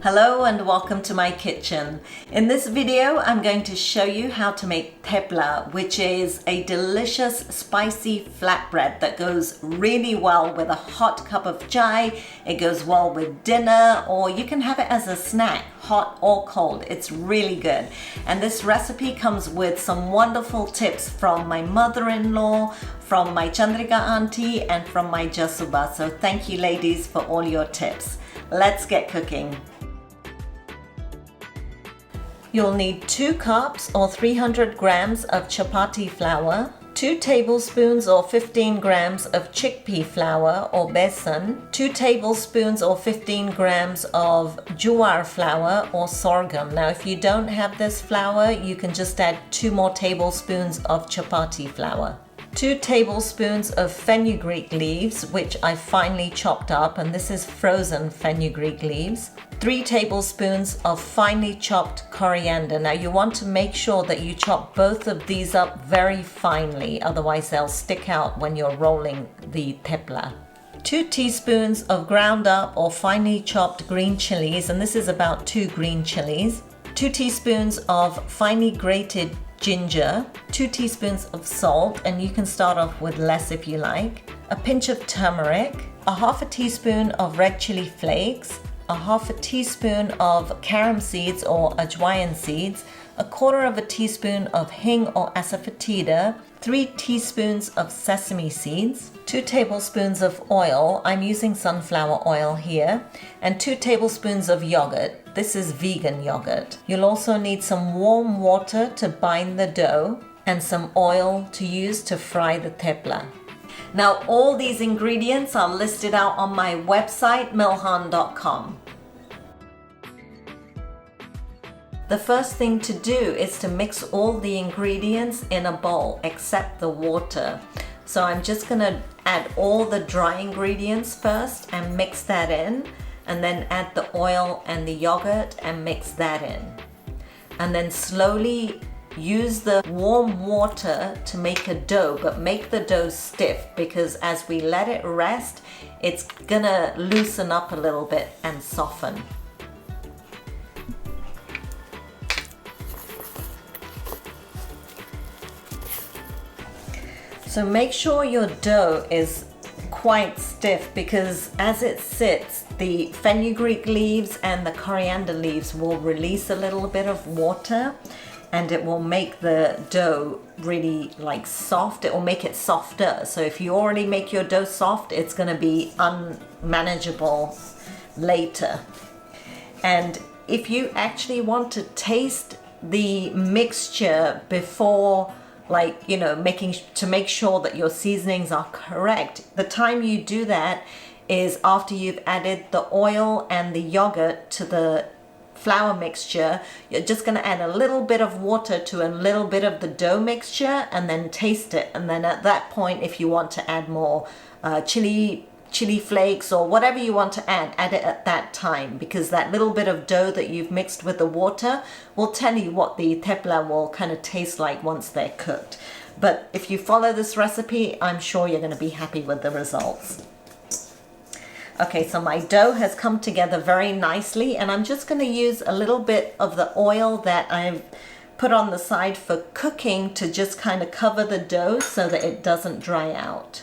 Hello and welcome to my kitchen. In this video, I'm going to show you how to make thepla, which is a delicious spicy flatbread that goes really well with a hot cup of chai. It goes well with dinner, or you can have it as a snack, hot or cold. It's really good. And this recipe comes with some wonderful tips from my mother-in-law, from my Chandrika auntie, and from my Jasuba. So thank you ladies for all your tips. Let's get cooking. You'll need 2 cups or 300 grams of chapati flour, 2 tablespoons or 15 grams of chickpea flour or besan, 2 tablespoons or 15 grams of Juwar flour or sorghum. Now if you don't have this flour, you can just add 2 more tablespoons of chapati flour. 2 tablespoons of fenugreek leaves, which I finely chopped up, and this is frozen fenugreek leaves. 3 tablespoons of finely chopped coriander. Now you want to make sure that you chop both of these up very finely, otherwise they'll stick out when you're rolling the thepla. 2 teaspoons of ground up or finely chopped green chilies, and this is about 2 green chilies. 2 teaspoons of finely grated ginger, 2 teaspoons of salt, and you can start off with less if you like, a pinch of turmeric, a half a teaspoon of red chili flakes, a half a teaspoon of Carom seeds or Ajwain seeds, a quarter of a teaspoon of Hing or Asafoetida, 3 teaspoons of sesame seeds, 2 tablespoons of oil, I'm using sunflower oil here, and 2 tablespoons of yogurt. This is vegan yogurt. You'll also need some warm water to bind the dough and some oil to use to fry the thepla. Now all these ingredients are listed out on my website milhan.com. The first thing to do is to mix all the ingredients in a bowl except the water. So I'm just going to add all the dry ingredients first and mix that in, and then add the oil and the yogurt and mix that in. And then slowly use the warm water to make a dough, but make the dough stiff, because as we let it rest, it's gonna loosen up a little bit and soften. So make sure your dough is quite stiff, because as it sits, the fenugreek leaves and the coriander leaves will release a little bit of water, and it will make the dough really like soft. It will make it softer. So if you already make your dough soft, it's going to be unmanageable later. And if you actually want to taste the mixture before, like, you know, to make sure that your seasonings are correct, the time you do that is after you've added the oil and the yogurt to the flour mixture. You're just going to add a little bit of water to a little bit of the dough mixture and then taste it. And then at that point, if you want to add more chili flakes or whatever you want to add it at that time, because that little bit of dough that you've mixed with the water will tell you what the thepla will kind of taste like once they're cooked. But if you follow this recipe, I'm sure you're going to be happy with the results. Okay, so my dough has come together very nicely, and I'm just going to use a little bit of the oil that I've put on the side for cooking to just kind of cover the dough so that it doesn't dry out.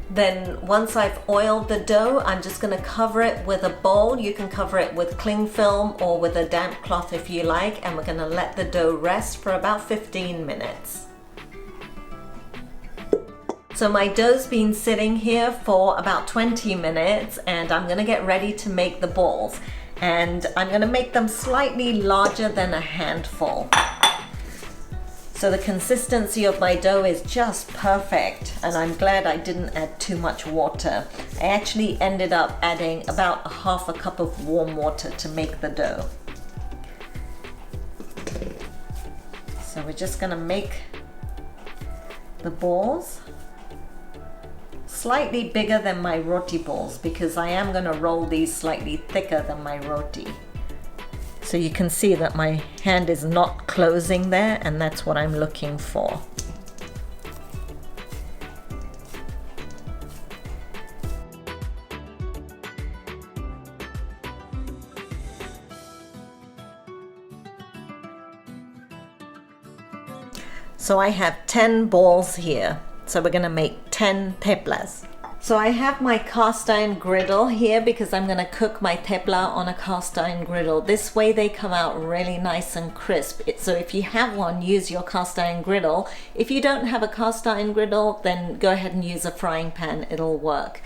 Then once I've oiled the dough, I'm just going to cover it with a bowl. You can cover it with cling film or with a damp cloth if you like, and we're going to let the dough rest for about 15 minutes. So my dough's been sitting here for about 20 minutes, and I'm going to get ready to make the balls. And I'm going to make them slightly larger than a handful. So the consistency of my dough is just perfect, and I'm glad I didn't add too much water. I actually ended up adding about half a cup of warm water to make the dough. So we're just going to make the balls slightly bigger than my roti balls, because I am going to roll these slightly thicker than my roti. So you can see that my hand is not closing there, and that's what I'm looking for. So I have 10 balls here. So we're gonna make 10 theplas. So I have my cast iron griddle here because I'm gonna cook my thepla on a cast iron griddle. This way they come out really nice and crisp. So if you have one, use your cast iron griddle. If you don't have a cast iron griddle, then go ahead and use a frying pan, it'll work.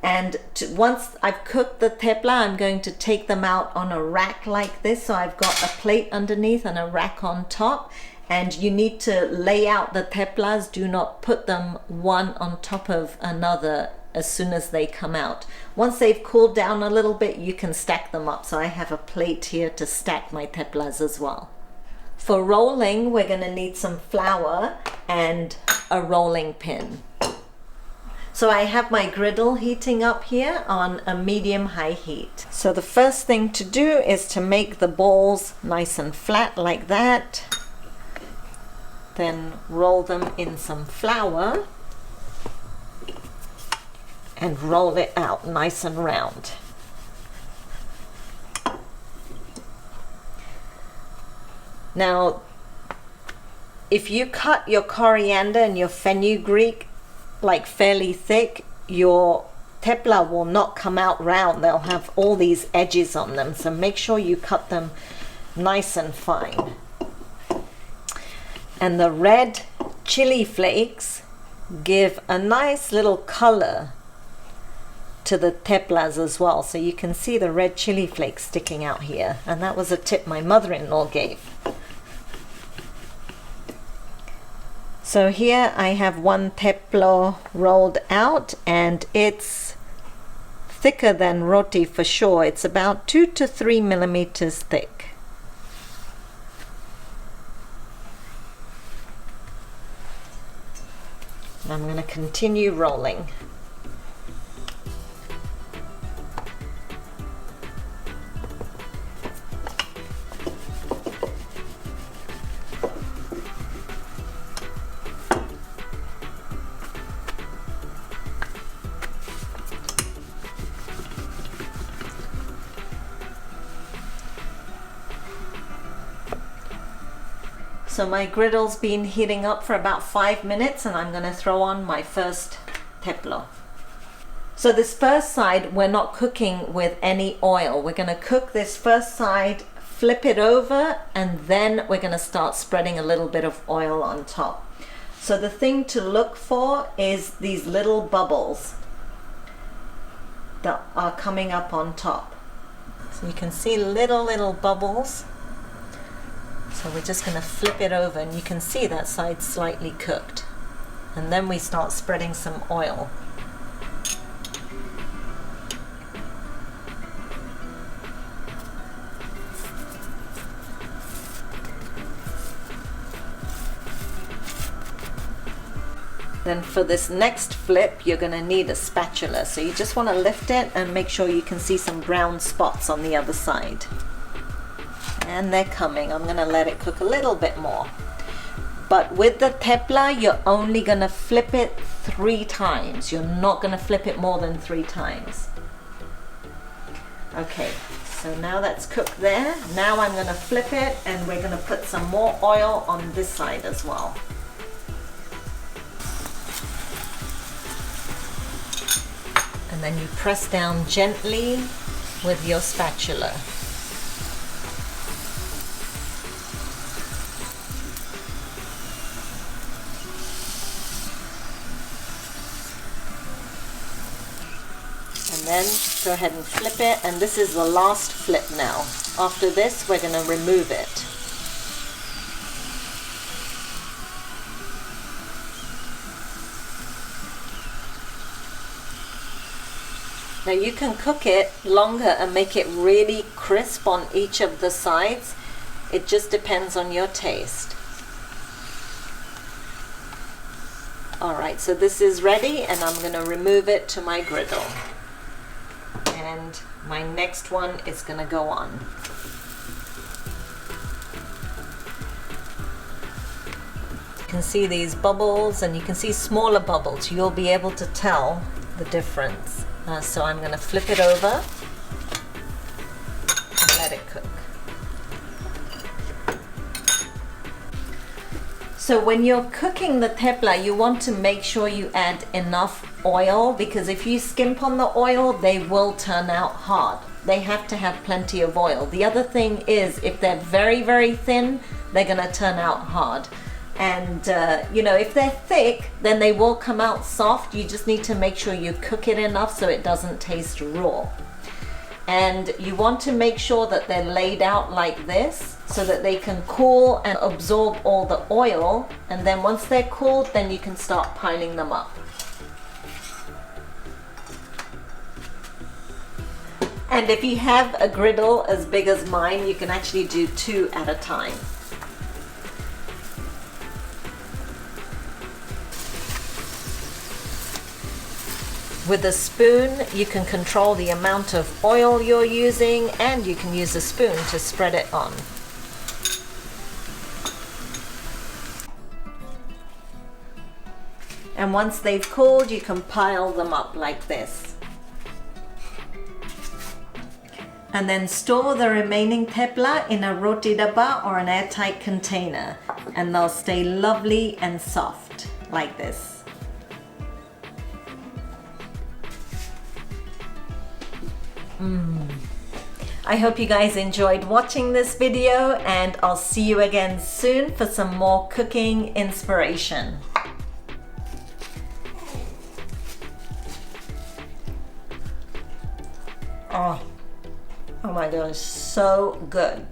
And once I've cooked the thepla, I'm going to take them out on a rack like this. So I've got a plate underneath and a rack on top. And you need to lay out the theplas. Do not put them one on top of another as soon as they come out. Once they've cooled down a little bit, you can stack them up. So I have a plate here to stack my theplas as well. For rolling, we're gonna need some flour and a rolling pin. So I have my griddle heating up here on a medium-high heat. So the first thing to do is to make the balls nice and flat like that. Then roll them in some flour and roll it out nice and round. Now, if you cut your coriander and your fenugreek like fairly thick, your thepla will not come out round. They'll have all these edges on them, so make sure you cut them nice and fine. And the red chili flakes give a nice little color to the theplas as well. So you can see the red chili flakes sticking out here. And that was a tip my mother-in-law gave. So here I have one thepla rolled out, and it's thicker than roti for sure. It's about 2 to 3 millimeters thick. I'm going to continue rolling. So my griddle's been heating up for about 5 minutes, and I'm going to throw on my first thepla. So this first side, we're not cooking with any oil. We're going to cook this first side, flip it over, and then we're going to start spreading a little bit of oil on top. So the thing to look for is these little bubbles that are coming up on top. So you can see little bubbles. So we're just going to flip it over, and you can see that side slightly cooked. And then we start spreading some oil. Then for this next flip, you're going to need a spatula. So you just want to lift it and make sure you can see some brown spots on the other side. And they're coming. I'm going to let it cook a little bit more. But with the thepla, you're only going to flip it 3 times. You're not going to flip it more than 3 times. Okay, so now that's cooked there. Now I'm going to flip it, and we're going to put some more oil on this side as well. And then you press down gently with your spatula. And then go ahead and flip it, and this is the last flip now. After this, we're going to remove it. Now you can cook it longer and make it really crisp on each of the sides. It just depends on your taste. Alright, so this is ready, and I'm going to remove it to my griddle. And my next one is going to go on. can see these bubbles, and you can see smaller bubbles. You'll be able to tell the difference. So I'm going to flip it over and let it cook. So when you're cooking the thepla, you want to make sure you add enough oil, because if you skimp on the oil, they will turn out hard. They have to have plenty of oil. The other thing is, if they're very, very thin, they're gonna turn out hard. And you know, if they're thick, then they will come out soft. You just need to make sure you cook it enough so it doesn't taste raw. And you want to make sure that they're laid out like this so that they can cool and absorb all the oil. And then once they're cooled, then you can start piling them up. And if you have a griddle as big as mine, you can actually do 2 at a time. With a spoon, you can control the amount of oil you're using, and you can use a spoon to spread it on. And once they've cooled, you can pile them up like this. And then store the remaining thepla in a roti dabba or an airtight container, and they'll stay lovely and soft like this. I hope you guys enjoyed watching this video, and I'll see you again soon for some more cooking inspiration. Oh my gosh, so good.